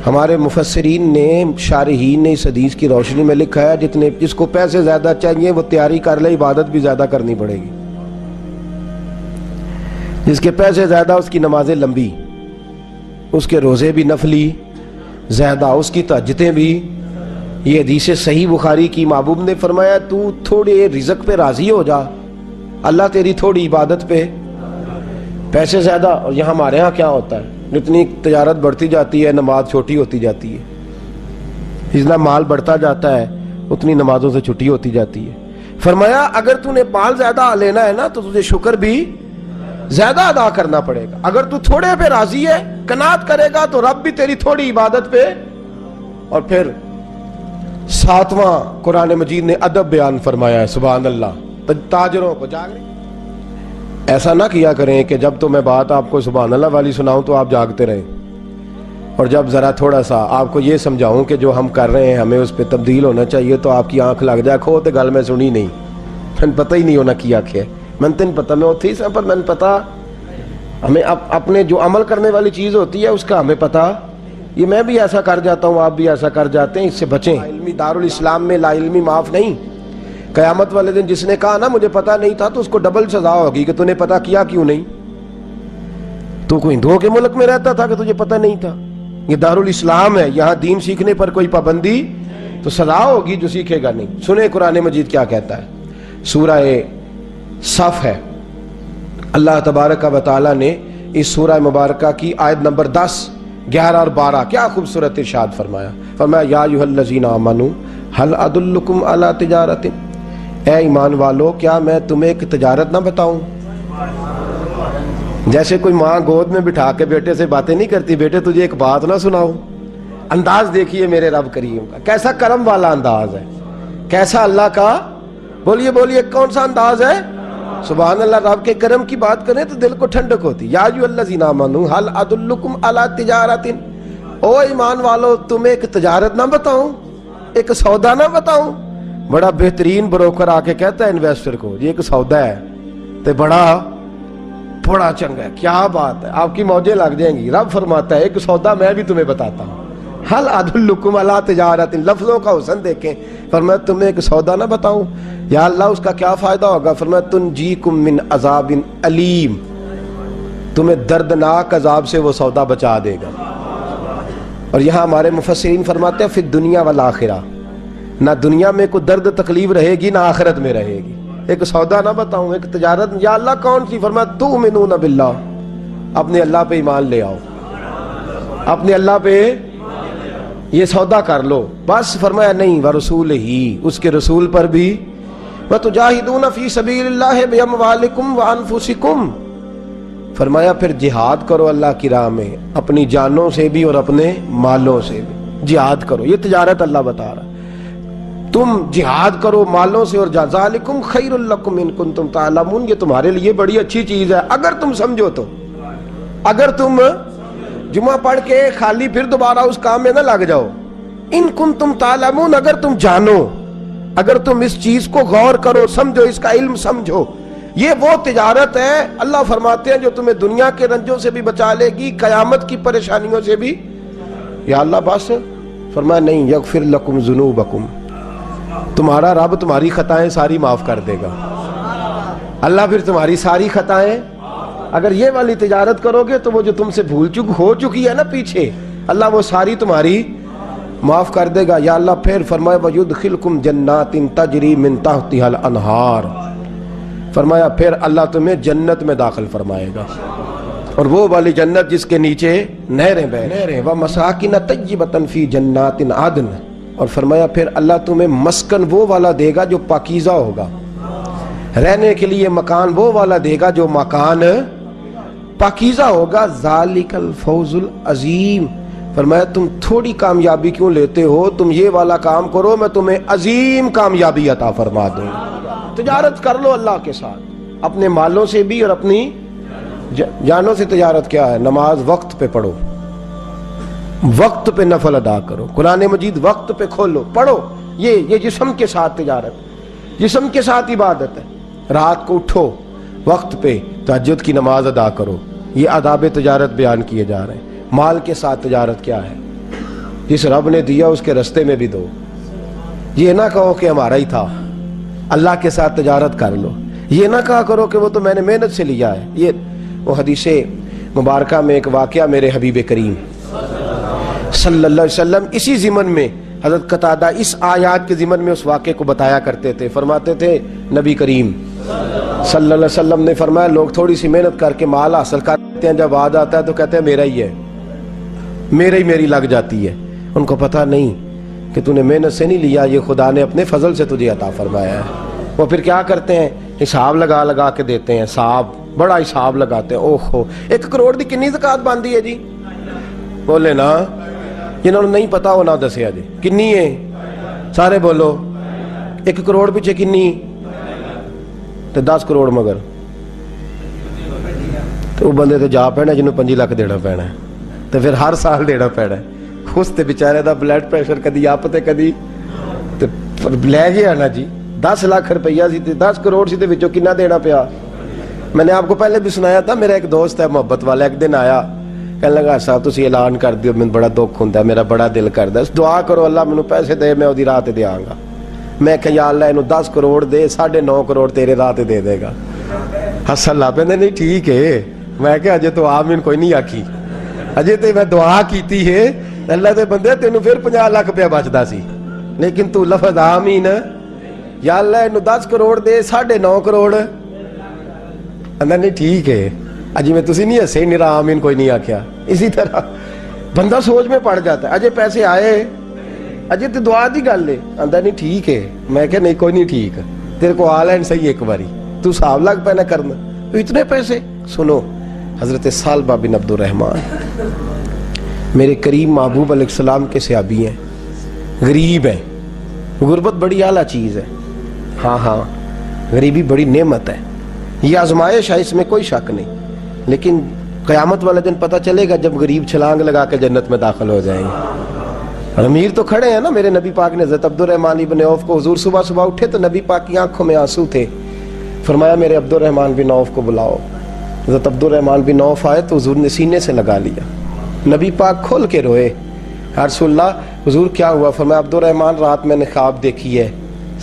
ہمارے مفسرین نے، شارحین نے اس حدیث کی روشنی میں لکھا ہے جس کو پیسے زیادہ چاہیے وہ تیاری کر لے، عبادت بھی زیادہ کرنی پڑے گی۔ جس کے پیسے زیادہ اس کی نمازیں لمبی، اس کے روزے بھی نفلی زیادہ، اس کی تہجدیں بھی۔ یہ حدیث صحیح بخاری کی، محبوب نے فرمایا تو تھوڑے رزق پہ راضی ہو جا، اللہ تیری تھوڑی عبادت پہ۔ پیسے زیادہ، اور یہاں ہمارے ہاں کیا ہوتا ہے، جتنی تجارت بڑھتی جاتی ہے نماز چھوٹی ہوتی جاتی ہے، جتنا مال بڑھتا جاتا ہے اتنی نمازوں سے چھٹی ہوتی جاتی ہے۔ فرمایا اگر تو نے مال زیادہ لینا ہے نا تو تجھے شکر بھی زیادہ ادا کرنا پڑے گا، اگر تو تھوڑے پہ راضی ہے، قناعت کرے گا تو رب بھی تیری تھوڑی عبادت پہ۔ اور پھر 7واں قرآن مجید نے ادب بیان فرمایا ہے، سبحان اللہ، تاجروں کو جاگنے۔ ایسا نہ کیا کریں کہ جب تو میں بات آپ کو سبحان اللہ والی سناؤں تو آپ جاگتے رہیں، اور جب ذرا تھوڑا سا آپ کو یہ سمجھاؤں کہ جو ہم کر رہے ہیں ہمیں اس پہ تبدیل ہونا چاہیے تو آپ کی آنکھ لگ جائے، کھو تے گل میں سنی نہیں، میں پتہ ہی نہیں ہونا کیا کیا میں تین پتہ، میں اتھی سا پر میں پتہ، ہمیں اپنے جو عمل کرنے والی چیز ہوتی ہے اس کا ہمیں پتہ، یہ میں بھی ایسا کر جاتا ہوں، آپ بھی ایسا کر جاتے ہیں، اس سے بچیں۔ علمی دارالاسلام میں لا علمی معاف نہیں، قیامت والے دن جس نے کہا نا مجھے پتہ نہیں تھا تو اس کو ڈبل سزا ہوگی کہ تو نے پتہ کیا کیوں نہیں، تو کوئی ہندوؤں کے ملک میں رہتا تھا کہ تجھے پتہ نہیں تھا، یہ دارالاسلام ہے، یہاں دین سیکھنے پر کوئی پابندی تو سزا ہوگی جو سیکھے گا نہیں۔ سنیں قرآن مجید کیا کہتا ہے، سورہ صف ہے، اللہ تبارک و تعالیٰ نے اس سورہ مبارکہ کی آیت نمبر 10، 11 اور 12 کیا خوبصورت ارشاد فرمایا، فرمایا یا ایھا الذین آمنوا ھل ادلکم علی تجارت، اے ایمان والو کیا میں تمہیں ایک تجارت نہ بتاؤں؟ جیسے کوئی ماں گود میں بٹھا کے بیٹے سے باتیں نہیں کرتی، بیٹے تجھے ایک بات نہ سناؤں؟ انداز دیکھیے میرے رب کریم کا، کیسا کرم والا انداز ہے، کیسا اللہ کا، بولیے بولیے کون سا انداز ہے؟ سبحان اللہ، رب کے کرم کی بات کریں تو دل کو ٹھنڈک ہوتی۔ یا ایھا الذین آمنوا ھل ادلکم علی تجارت، او ایمان والو تمہیں ایک تجارت نہ بتاؤں، ایک سودا نہ بتاؤں؟ بڑا بہترین بروکر آ کے کہتا ہے انویسٹر کو یہ ایک سودا ہے تو بڑا چنگا ہے، کیا بات ہے، آپ کی موجیں لگ جائیں گی۔ رب فرماتا ہے ایک سودا میں بھی تمہیں بتاتا ہوں، ھل ادلکم علی تجارت، لفظوں کا حسن دیکھیں، فرمایا تمہیں ایک سودا نہ بتاؤں؟ یا اللہ اس کا کیا فائدہ ہوگا؟ فرمایا تنجیکم من عذاب علیم، تمہیں دردناک عذاب سے وہ سودا بچا دے گا۔ اور یہاں ہمارے مفسرین فرماتے ہیں فی الدنیا والآخرہ، نہ دنیا میں کوئی درد تکلیف رہے گی نہ آخرت میں رہے گی۔ ایک سودا نہ بتاؤں، ایک تجارت؟ یا اللہ کون سی؟ فرمایا تؤمنون باللہ، اپنے اللہ پہ ایمان لے آؤ، اپنے اللہ پہ یہ سودا کر لو بس۔ فرمایا نہیں، ورسول ہی، اس کے رسول پر بھی، وتجاہدون فی سبیل اللہ باموالکم وانفسکم، فرمایا پھر جہاد کرو اللہ کی راہ میں، اپنی جانوں سے بھی اور اپنے مالوں سے بھی جہاد کرو۔ یہ تجارت اللہ بتا رہا ہے، تم جہاد کرو مالوں سے اور ذالکم خیر لکم ان کنتم تعلمون، یہ تمہارے لیے بڑی اچھی چیز ہے اگر تم سمجھو تو۔ اگر تم جمعہ پڑھ کے خالی پھر دوبارہ اس کام میں نہ لگ جاؤ، ان کنتم تعلمون، اگر تم جانو، اگر تم اس چیز کو غور کرو، سمجھو، اس کا علم سمجھو، یہ وہ تجارت ہے اللہ فرماتے ہیں جو تمہیں دنیا کے رنجوں سے بھی بچا لے گی، قیامت کی پریشانیوں سے بھی۔ یا اللہ بس، فرمایا نہیں، یغفر لکم ذنوبکم، تمہارا رب تمہاری خطائیں ساری معاف کر دے گا۔ اللہ پھر تمہاری ساری خطائیں، اگر یہ والی تجارت کرو گے تو وہ جو تم سے بھول ہو چکی ہے نا پیچھے، اللہ وہ ساری تمہاری معاف کر دے گا۔ یا اللہ پھر فرمایا وَيُدْخِلْكُمْ جَنَّاتٍ تَجْرِي مِن تَحْتِهَا الْأَنْهَارُ، فرمایا پھر اللہ تمہیں جنت میں داخل فرمائے گا، اور وہ والی جنت جس کے نیچے نہریں بہہ رہی ہیں۔ وَمَسَاكِنَ طَيِّبَةً فِي جَنَّاتٍ عَدْنٍ، اور فرمایا پھر اللہ تمہیں مسکن وہ والا دے گا جو پاکیزہ ہوگا، رہنے کے لیے مکان وہ والا دے گا جو مکان پاکیزہ ہوگا۔ ذَلِكَ الْفَوْزُ الْعَظِيمُ، فرمایا تم تھوڑی کامیابی کیوں لیتے ہو، تم یہ والا کام کرو میں تمہیں عظیم کامیابی عطا فرما دوں۔ تجارت کر لو اللہ کے ساتھ، اپنے مالوں سے بھی اور اپنی جانوں سے۔ تجارت کیا ہے؟ نماز وقت پہ پڑھو، وقت پہ نفل ادا کرو، قرآن مجید وقت پہ کھولو پڑھو۔ یہ جسم کے ساتھ تجارت، جسم کے ساتھ عبادت ہے۔ رات کو اٹھو وقت پہ تہجد کی نماز ادا کرو۔ یہ آداب تجارت بیان کیے جا رہے ہیں۔ مال کے ساتھ تجارت کیا ہے؟ جس رب نے دیا اس کے رستے میں بھی دو، یہ نہ کہو کہ ہمارا ہی تھا۔ اللہ کے ساتھ تجارت کر لو، یہ نہ کہا کرو کہ وہ تو میں نے محنت سے لیا ہے۔ یہ وہ حدیث مبارکہ میں ایک واقعہ میرے حبیب کریم صلی اللہ علیہ وسلم اسی ضمن میں، حضرت قتادہ اس آیات کے ضمن میں اس واقعے کو بتایا کرتے تھے۔ فرماتے تھے نبی کریم صلی اللہ علیہ وسلم نے فرمایا لوگ تھوڑی سی محنت کر کے مال حاصل کرتے ہیں، جب بعد آتا ہے تو کہتے ہیں میرا ہی ہے، میری لگ جاتی ہے۔ ان کو پتہ نہیں کہ تو نے محنت سے نہیں لیا، یہ خدا نے اپنے فضل سے تجھے عطا فرمایا ہے۔ وہ پھر کیا کرتے ہیں؟ حساب لگا کے دیتے ہیں، حساب بڑا حساب لگاتے ہیں۔ اوہ 1 کروڑ دی کنی زکات باندھی ہے جی؟ بولے نا، جنہوں نے نہیں پتا وہ نہ دسیا جی کنی ہے، سارے بولو 1 کروڑ پیچھے کنی تے 10 کروڑ مگر تو وہ بندے تے جا پینا جنہوں 5 لاکھ دینا پینا ہے، تو پھر ہر سال دینا پینا ہے۔ اس تے بیچارے دا بلڈ پریشر کدی اپ تے کدی تے لے گیا نا جی 10 لاکھ روپیہ سی تے 10 کروڑ سی تے وچوں کنا دینا پیا۔ میں نے آپ کو پہلے بھی سنایا تھا، میرا ایک دوست ہے محبت والا، ایک دن آیا کہنے لگا صاحب تسی اعلان کر دیو، میں بڑا دکھ ہوندا ہے، میرا بڑا دل کردا ہے، دعا کرو اللہ مینوں پیسے دے میں اودی راہ تے دیاں گا۔ میں کہ یا اللہ اینو 10 کروڑ دے، 9.5 کروڑ تیرے راہ تے دے دے گا۔ ہسن لا پیندے نہیں ٹھیک ہے۔ میں کہ اجے تو آمین کوئی نہیں آکھی، اجے تے میں دعا کیتی ہے اللہ دے بندے تینوں پھر 50 لاکھ روپیہ بچدا سی، لیکن تو لفظ آمین یا اللہ اینو 10 کروڑ دے 9.5 کروڑ اندر نہیں ٹھیک ہے۔ اجی میں تسی نہیں ہسے نرا آمین کوئی نہیں آکھیا۔ اسی طرح بندہ سوچ میں پڑ جاتا ہے، اجے پیسے آئے اجے تو دعا دی گل ہے، اندر نہیں ٹھیک ہے۔ میں کہ نہیں کوئی نہیں ٹھیک، تیرے کو آ لین صحیح ایک باری، تو حساب لگ پہ نہ کرنا اتنے پیسے۔ سنو حضرت ثعلبہ بن عبد الرحمن میرے کریم محبوب علیہ السلام کے صحابی ہیں، غریب ہیں۔ غربت بڑی اعلیٰ چیز ہے، ہاں غریبی بڑی نعمت ہے، یہ آزمائش ہے، اس میں کوئی شک نہیں، لیکن قیامت والا دن پتہ چلے گا جب غریب چھلانگ لگا کے جنت میں داخل ہو جائیں گے۔ امیر تو کھڑے ہیں نا۔ میرے نبی پاک نے حضرت عبد الرحمن بن عوف کو، حضور صبح اٹھے تو نبی پاک کی آنکھوں میں آنسو تھے، فرمایا میرے عبد الرحمن بن عوف کو بلاؤ۔ حضرت عبد الرحمن بن عوف آئے تو حضور نے سینے سے لگا لیا، نبی پاک کھول کے روئے، یا رسول اللہ حضور کیا ہوا؟ فرمایا عبد الرحمن رات میں نے خواب دیکھی ہے،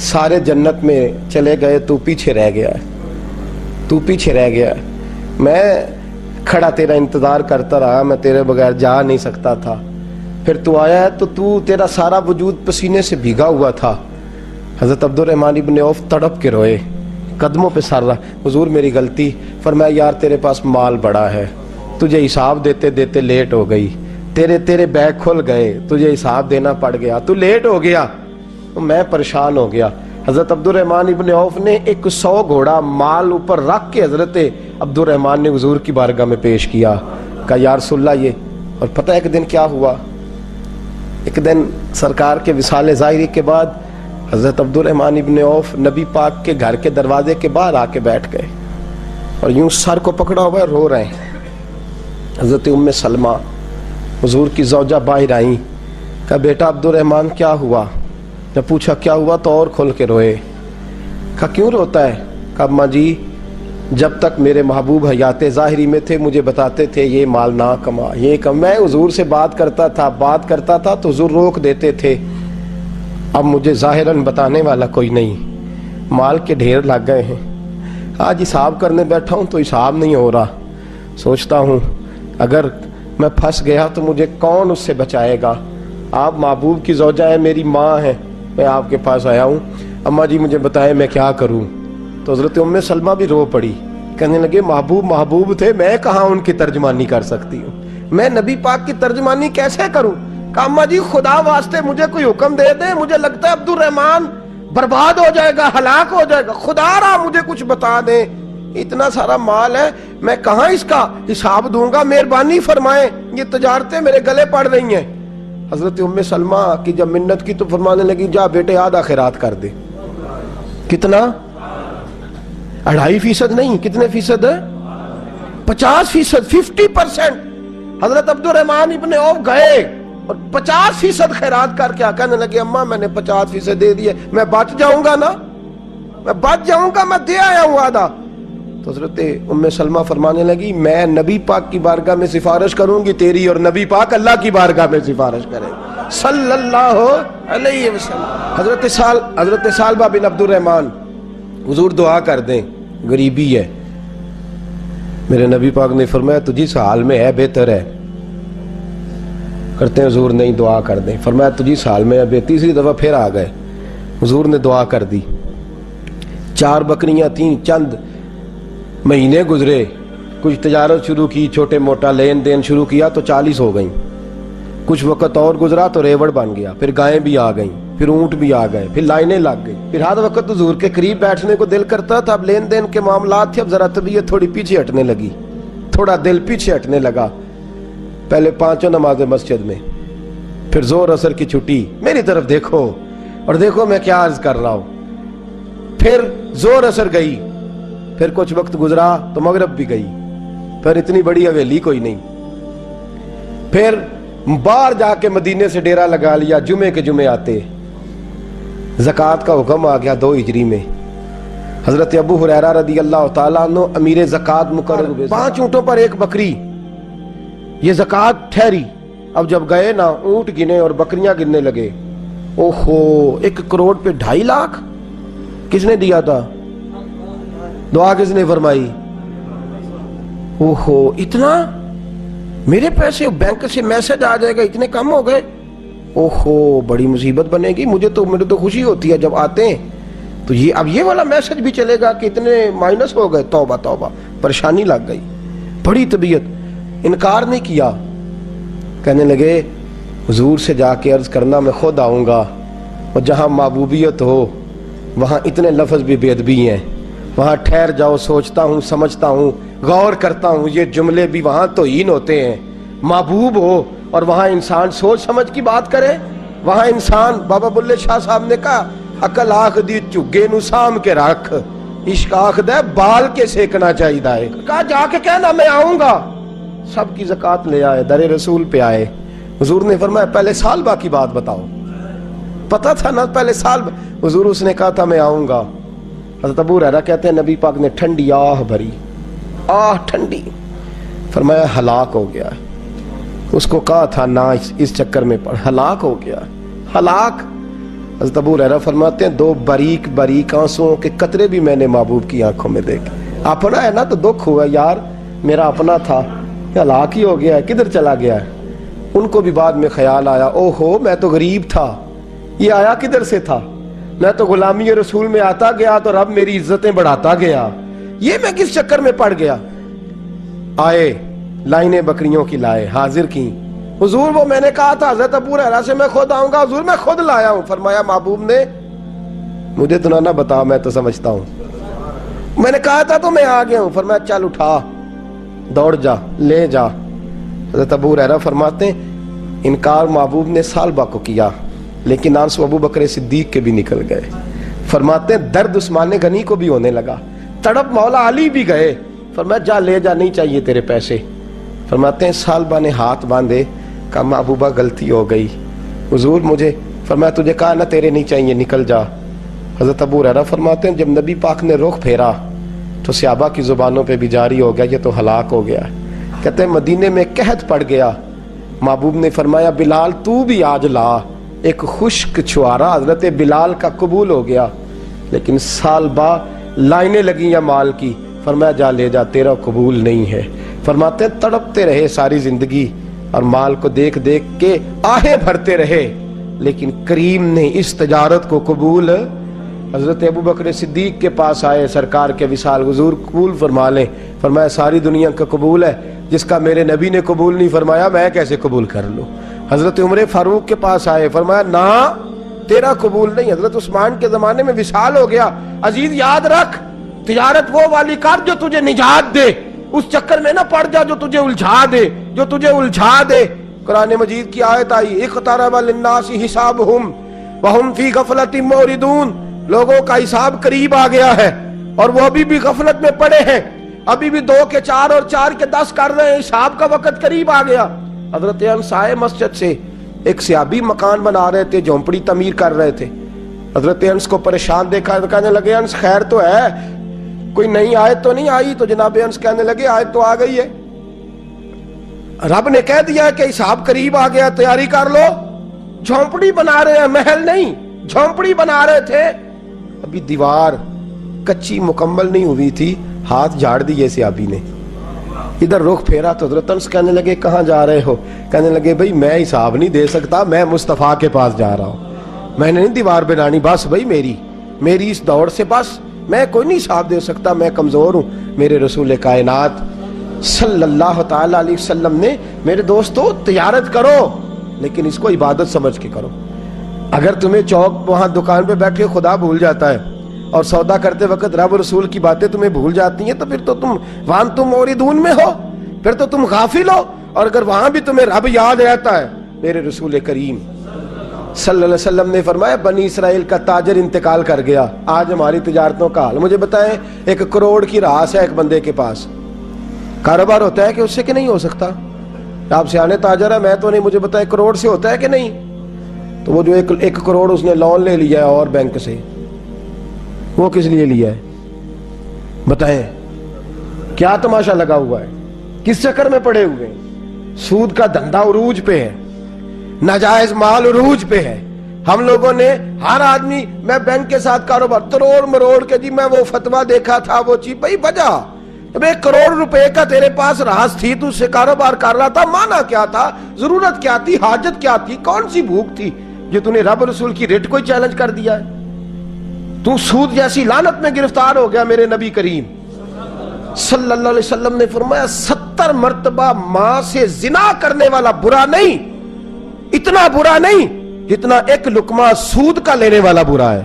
سارے جنت میں چلے گئے، تو پیچھے رہ گیا ہے، میں کھڑا تیرا انتظار کرتا رہا، میں تیرے بغیر جا نہیں سکتا تھا، پھر تو آیا ہے تو تیرا سارا وجود پسینے سے بھیگا ہوا تھا۔ حضرت عبد الرحمن بن عوف تڑپ کے روئے، قدموں پہ سر رہا، حضور میری غلطی۔ فرمایا یار تیرے پاس مال بڑا ہے، تجھے حساب دیتے دیتے لیٹ ہو گئی، تیرے بیگ کھل گئے، تجھے حساب دینا پڑ گیا، تو لیٹ ہو گیا، میں پریشان ہو گیا۔ حضرت عبد الرحمن ابن عوف نے 100 گھوڑا مال اوپر رکھ کے حضرت عبد الرحمن نے حضور کی بارگاہ میں پیش کیا، کہا یا رسول اللہ یہ۔ اور پتہ ایک دن کیا ہوا؟ ایک دن سرکار کے وصال ظاہری کے بعد حضرت عبد الرحمن ابن عوف نبی پاک کے گھر کے دروازے کے باہر آ کے بیٹھ گئے اور یوں سر کو پکڑا ہوا ہے، رو رہے ہیں۔ حضرت ام سلمہ حضور کی زوجہ باہر آئیں، کہا بیٹا عبد الرحمن کیا ہوا؟ جب پوچھا کیا ہوا تو اور کھل کے روئے۔ کہا کیوں روتا ہے؟ کہا اماں جی جب تک میرے محبوب حیات ظاہری میں تھے مجھے بتاتے تھے یہ مال نہ کما، یہ کم، میں حضور سے بات کرتا تھا تو حضور روک دیتے تھے، اب مجھے ظاہراً بتانے والا کوئی نہیں، مال کے ڈھیر لگ گئے ہیں، آج حساب کرنے بیٹھا ہوں تو حساب نہیں ہو رہا. سوچتا ہوں اگر میں پھنس گیا تو مجھے کون اس سے بچائے گا. آپ محبوب کی زوجہ ہیں, میری ماں ہیں, میں آپ کے پاس آیا ہوں, اماں جی مجھے بتائیں میں کیا کروں. تو حضرت ام سلمہ بھی رو پڑی, کہنے لگے محبوب محبوب تھے, میں کہاں ان کی ترجمانی کر سکتی ہوں, میں نبی پاک کی ترجمانی کیسے کروں. کہا اماں جی خدا واسطے مجھے کوئی حکم دے دیں, مجھے لگتا ہے عبد الرحمن برباد ہو جائے گا, ہلاک ہو جائے گا, خدا را مجھے کچھ بتا دیں, اتنا سارا مال ہے, میں کہاں اس کا حساب دوں گا, مہربانی فرمائیں, یہ تجارتیں میرے گلے پڑ رہی ہیں. حضرت ام سلمہ کی جب منت کی تو فرمانے لگی جا بیٹے آدھا خیرات کر دے. کتنا؟ 2.5% نہیں, کتنے فیصد ہے؟ 50%, 50%. حضرت عبد الرحمن ابن عوف گئے اور 50% خیرات کر کے کہنے لگے اماں میں نے 50% دے دیے, میں بچ جاؤں گا نا, میں بچ جاؤں گا, میں دے آیا ہوں آدھا. تو حضرت ام سلمہ فرمانے لگی میں نبی پاک کی بارگاہ میں سفارش کروں گی تیری, اور نبی پاک اللہ کی بارگاہ میں سفارش کرے صلی اللہ علیہ وسلم. حضرت سالبہ بن عبد الرحمن, حضور دعا کر دیں, غریبی ہے. میرے نبی پاک نے فرمایا تو جس حال میں ہے بہتر ہے. کرتے ہیں حضور نہیں دعا کر دیں. فرمایا تو جس حال میں ہے. تیسری دفعہ پھر آ گئے, حضور نے دعا کر دی. 4 بکریاں تھیں, چند مہینے گزرے, کچھ تجارت شروع کی, چھوٹے موٹا لین دین شروع کیا تو 40 ہو گئیں. کچھ وقت اور گزرا تو ریوڑ بن گیا, پھر گائیں بھی آ گئیں, پھر اونٹ بھی آ گئے, پھر لائنیں لگ گئی. پھر ہر وقت حضور کے قریب بیٹھنے کو دل کرتا تھا. اب لین دین کے معاملات تھے, اب ذرا طبیعت تھوڑی پیچھے ہٹنے لگی, تھوڑا دل پیچھے ہٹنے لگا. پہلے 5 نمازیں مسجد میں, پھر زور اثر کی چھٹی, میری طرف دیکھو اور دیکھو میں کیا عرض کر رہا ہوں. پھر زور اثر گئی, پھر کچھ وقت گزرا تو مغرب بھی گئی, پھر اتنی بڑی حویلی کوئی نہیں. پھر باہر جا کے مدینے سے ڈیرا لگا لیا, جمعے کے جمعے آتے. زکوٰۃ کا حکم آ گیا 2 ہجری میں. حضرت ابو ہریرہ رضی اللہ تعالیٰ عنہ امیر زکوٰۃ مقرر ہوئے. 5 اونٹوں پر 1 بکری, یہ زکوٰۃ ٹھہری. اب جب گئے نا, اونٹ گنے اور بکریاں گننے لگے. اوہو, 1 کروڑ پہ 2.5 لاکھ کس نے دیا تھا؟ دعا کس نے فرمائی؟ اوہو, اتنا میرے پیسے بینک سے میسج آ جائے گا, اتنے کم ہو گئے. اوہو, بڑی مصیبت بنے گی. مجھے تو خوشی ہوتی ہے جب آتے ہیں تو یہ اب یہ والا میسج بھی چلے گا کہ اتنے مائنس ہو گئے. توبہ توبہ, پریشانی لگ گئی. بڑی طبیعت, انکار نہیں کیا. کہنے لگے حضور سے جا کے عرض کرنا میں خود آؤں گا, اور جہاں محبوبیت ہو وہاں اتنے لفظ بھی بے ادبی ہیں. وہاں ٹھہر جاؤ, سوچتا ہوں, سمجھتا ہوں, غور کرتا ہوں, یہ جملے بھی وہاں توہین ہوتے ہیں. محبوب ہو اور وہاں انسان سوچ سمجھ کی بات کرے. وہاں انسان, بابا بلے شاہ صاحب نے کہا عقل آخ دی چگے نو سام کے رکھ, عشق آخ دے بال کے سیکنا چاہیے. کہا جا کے کہنا میں آؤں گا. سب کی زکوٰۃ لے آئے, در رسول پہ آئے. حضور نے فرمایا پہلے سالبہ کی بات بتاؤ. پتا تھا نا پہلے سال. حضور اس نے کہا تھا میں آؤں گا. حضرت ابو ہریرہ کہتے ہیں نبی پاک نے ٹھنڈی آہ بھری, آہ ٹھنڈی. فرمایا ہلاک ہو گیا. اس کو کہا تھا نہ اس چکر میں پڑ, ہلاک ہو گیا, ہلاک. حضرت ابو ہریرہ فرماتے ہیں 2 باریک باریک آنسوؤں کے قطرے بھی میں نے محبوب کی آنکھوں میں دیکھے. اپنا ہے نا تو دکھ ہوا, یار میرا اپنا تھا, ہلاک ہی ہو گیا ہے, کدھر چلا گیا ہے. ان کو بھی بعد میں خیال آیا, اوہو میں تو غریب تھا, یہ آیا کدھر سے تھا. میں تو غلامی رسول میں آتا گیا تو رب میری عزتیں بڑھاتا گیا, یہ میں کس چکر میں پڑ گیا. آئے, لائنیں بکریوں کی لائے, حاضر کی. حضور وہ میں نے کہا تھا حضرت ابو ہریرہ سے میں خود آؤں گا. حضور میں خود لایا ہوں. فرمایا محبوب نے مجھے تو نہ بتا, میں تو سمجھتا ہوں, میں نے کہا تھا تو میں آ گیا ہوں. فرمایا چل اٹھا, دوڑ جا, لے جا. حضرت ابو ہریرہ فرماتے ہیں انکار محبوب نے سالبہ کو کیا, لیکن آنسو ابو بکر صدیق کے بھی نکل گئے. فرماتے ہیں درد عثمان غنی کو بھی ہونے لگا, تڑپ مولا علی بھی گئے. فرمایا جا لے جا, نہیں چاہیے تیرے پیسے. فرماتے ہیں سالبہ نے ہاتھ باندھے, کہا محبوبہ غلطی ہو گئی. حضور مجھے, فرمایا تجھے کہا نا تیرے نہیں چاہیے, نکل جا. حضرت ابو ہریرہ فرماتے ہیں جب نبی پاک نے رخ پھیرا تو صحابہ کی زبانوں پہ بھی جاری ہو گیا یہ تو ہلاک ہو گیا. کہتے ہیں مدینے میں قحط پڑ گیا. محبوب نے فرمایا بلال تو بھی آج لا. ایک خشک چھوارا حضرت بلال کا قبول ہو گیا. لیکن سالبہ لائنیں لگی یا مال کی, فرمایا جا لے جا، تیرا قبول نہیں ہے۔ فرماتے ہیں تڑپتے رہے ساری زندگی اور مال کو دیکھ دیکھ کے آہیں بھرتے رہے، لیکن کریم نے اس تجارت کو قبول۔ حضرت ابو بکر صدیق کے پاس آئے، سرکار کے وصال، حضور قبول فرما لیں۔ فرمایا ساری دنیا کا قبول ہے، جس کا میرے نبی نے قبول نہیں فرمایا میں کیسے قبول کر لوں۔ حضرت عمر فاروق کے پاس آئے، فرمایا نہ تیرا قبول نہیں۔ حضرت عثمان کے زمانے میں وصال ہو گیا۔ عزیز یاد رکھ، تجارت وہ والی کر جو تجھے نجات دے، اس چکر میں نہ پڑ جا جو تجھے الجھا دے۔ قرآن مجید کی آیت آئی، اقترب للناس حسابہم وہم فی غفلۃ معرضون، لوگوں کا حساب قریب آ گیا ہے اور وہ ابھی بھی غفلت میں پڑے ہیں، ابھی بھی 2 کے 4 اور 4 کے 10 کر رہے ہیں، حساب کا وقت قریب آ گیا۔ حضرت انس آئے مسجد سے، ایک صحابی مکان بنا رہے تھے، جھونپڑی تعمیر کر رہے تھے۔ حضرت انس کو پریشان دیکھا تو کہنے لگے انس خیر تو ہے، کوئی نئی آیت تو نہیں آئی؟ تو جناب انس کہنے لگے آیت تو آ گئی ہے، رب نے کہہ دیا ہے کہ حساب قریب آ گیا، تیاری کر لو۔ جھونپڑی بنا رہے ہیں، محل نہیں، جھونپڑی بنا رہے تھے، ابھی دیوار کچی مکمل نہیں ہوئی تھی، ہاتھ جھاڑ دیے صحابی نے، ادھر رخ پھیرا تو حضرت انس کہنے لگے کہاں جا رہے ہو؟ کہنے لگے بھائی میں حساب نہیں دے سکتا، میں مصطفیٰ کے پاس جا رہا ہوں، میں نے نہیں دیوار بنانی، بس بھائی میری اس دوڑ سے بس میں کوئی نہیں حساب دے سکتا، میں کمزور ہوں۔ میرے رسول کائنات صلی اللہ تعالی علیہ وسلم نے، میرے دوستو تجارت کرو لیکن اس کو عبادت سمجھ کے کرو۔ اگر تمہیں چوک وہاں دکان پہ بیٹھے خدا بھول جاتا ہے اور سودا کرتے وقت رب رسول کی باتیں تمہیں بھول جاتی ہیں، تو پھر تو تم وہاں تم موردون میں ہو، پھر تو تم غافل ہو۔ اور اگر وہاں بھی تمہیں رب یاد رہتا ہے، میرے رسول کریم صلی اللہ علیہ وسلم نے فرمایا بنی اسرائیل کا تاجر انتقال کر گیا، آج ہماری تجارتوں کا حال۔ مجھے بتائیں 1 کروڑ کی راس ہے ایک بندے کے پاس، کاروبار ہوتا ہے کہ اس سے کہ نہیں ہو سکتا؟ آپ سیانے تاجر ہے، میں تو نہیں، مجھے بتائیں کروڑ سے ہوتا ہے کہ نہیں؟ تو وہ جو 1 کروڑ اس نے لون لے لیا ہے اور بینک سے، وہ کس لیے لیا ہے بتائیں؟ کیا تماشا لگا ہوا ہے؟ کس چکر میں پڑے ہوئے ہیں؟ سود کا دھندا عروج پہ ہے، ناجائز مال عروج پہ ہے۔ ہم لوگوں نے ہر آدمی، میں بینک کے ساتھ کاروبار تروڑ مروڑ کے، جی میں وہ فتویٰ دیکھا تھا، وہ چیز بھائی وجہ، اب 1 کروڑ روپے کا تیرے پاس راس تھی، تو اس سے کاروبار کر رہا تھا، مانا کیا تھا، ضرورت کیا تھی، حاجت کیا تھی، کون سی بھوک تھی جو تو نے رب رسول کی ریٹ کو چیلنج کر دیا ہے؟ تو سود جیسی لعنت میں گرفتار ہو گیا۔ میرے نبی کریم صلی اللہ علیہ وسلم نے فرمایا 70 مرتبہ ماں سے زنا کرنے والا برا نہیں، اتنا برا نہیں جتنا 1 لقمہ سود کا لینے والا برا ہے۔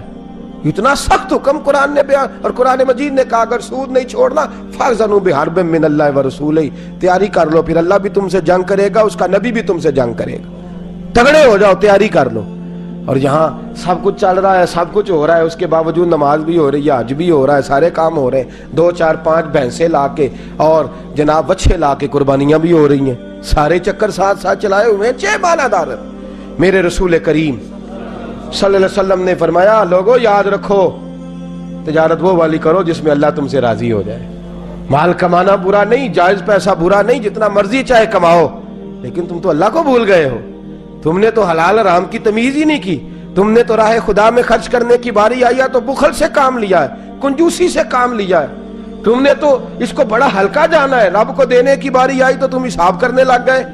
اتنا سخت حکم قرآن نے بیان، اور قرآن مجید نے کہا اگر سود نہیں چھوڑنا فَأْذَنُوا بِحَرْبٍ مِّنَ اللَّهِ وَرَسُولِهِ، تیاری کر لو، پھر اللہ بھی تم سے جنگ کرے گا، اس کا نبی بھی تم سے جنگ کرے گا، تگڑے ہو جاؤ، تیاری کر لو۔ اور یہاں سب کچھ چل رہا ہے، سب کچھ ہو رہا ہے، اس کے باوجود نماز بھی ہو رہی ہے، حج بھی ہو رہا ہے، سارے کام ہو رہے ہیں، 2 4 5 بھینسیں لا کے اور جناب بچے لا کے قربانیاں بھی ہو رہی ہیں، سارے چکر ساتھ ساتھ چلائے ہوئے ہیں، 6 بالا دار۔ میرے رسول کریم صلی اللہ علیہ وسلم نے فرمایا لوگو یاد رکھو، تجارت وہ والی کرو جس میں اللہ تم سے راضی ہو جائے۔ مال کمانا برا نہیں، جائز پیسہ برا نہیں، جتنا مرضی چاہے کماؤ، لیکن تم تو اللہ کو بھول گئے ہو، تم نے تو حلال حرام کی تمیز ہی نہیں کی، تم نے تو راہ خدا میں خرچ کرنے کی باری آئی ہے تو بخل سے کام لیا ہے، کنجوسی سے کام لیا ہے، تم نے تو اس کو بڑا ہلکا جانا ہے، رب کو دینے کی باری آئی تو تم حساب کرنے لگ گئے۔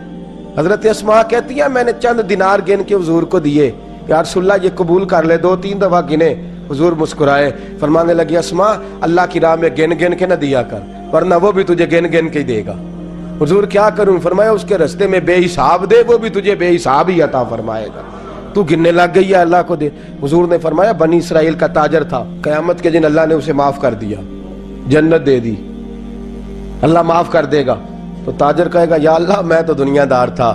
حضرت اسماء کہتی ہیں میں نے چند دینار گن کے حضور کو دیے، یا رسول اللہ یہ قبول کر لے، 2 3 دفعہ گنے، حضور مسکرائے، فرمانے لگی اسماء اللہ کی راہ میں گن گن کے نہ دیا کر، ورنہ وہ بھی تجھے گن گن کے ہی دے گا۔ حضور کیا کروں؟ فرمایا اس کے رستے میں بے حساب دے، وہ بھی تجھے بے حساب ہی عطا فرمائے گا، تو گننے لگ گئی ہے اللہ کو دے۔ حضور نے فرمایا بنی اسرائیل کا تاجر تھا، قیامت کے دن اللہ نے اسے معاف کر دیا، جنت دے دی، اللہ معاف کر دے گا، تو تاجر کہے گا یا اللہ میں تو دنیا دار تھا،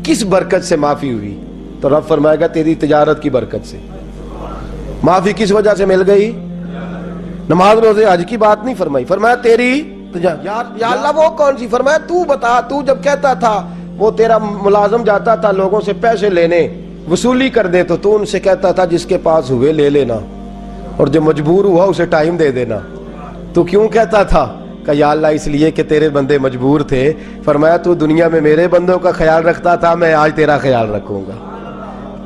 کس برکت سے معافی ہوئی؟ تو رب فرمائے گا تیری تجارت کی برکت سے۔ معافی کس وجہ سے مل گئی؟ نماز روزے حج کی بات نہیں فرمائی، فرمایا تیری یا اللہ وہ کون سی؟ فرمایا تو بتا، تو جب کہتا تھا وہ تیرا ملازم جاتا تھا لوگوں سے پیسے لینے وصولی کر دے تو ان سے کہتا تھا جس کے پاس ہوئے لے لینا، اور جو مجبور ہوا اسے ٹائم دے دینا، تو کیوں کہتا تھا؟ کہ یا اللہ اس لیے کہ تیرے بندے مجبور تھے۔ فرمایا تو دنیا میں میرے بندوں کا خیال رکھتا تھا، میں آج تیرا خیال رکھوں گا۔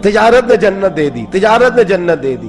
تجارت نے جنت دے دی، تجارت نے جنت دے دی۔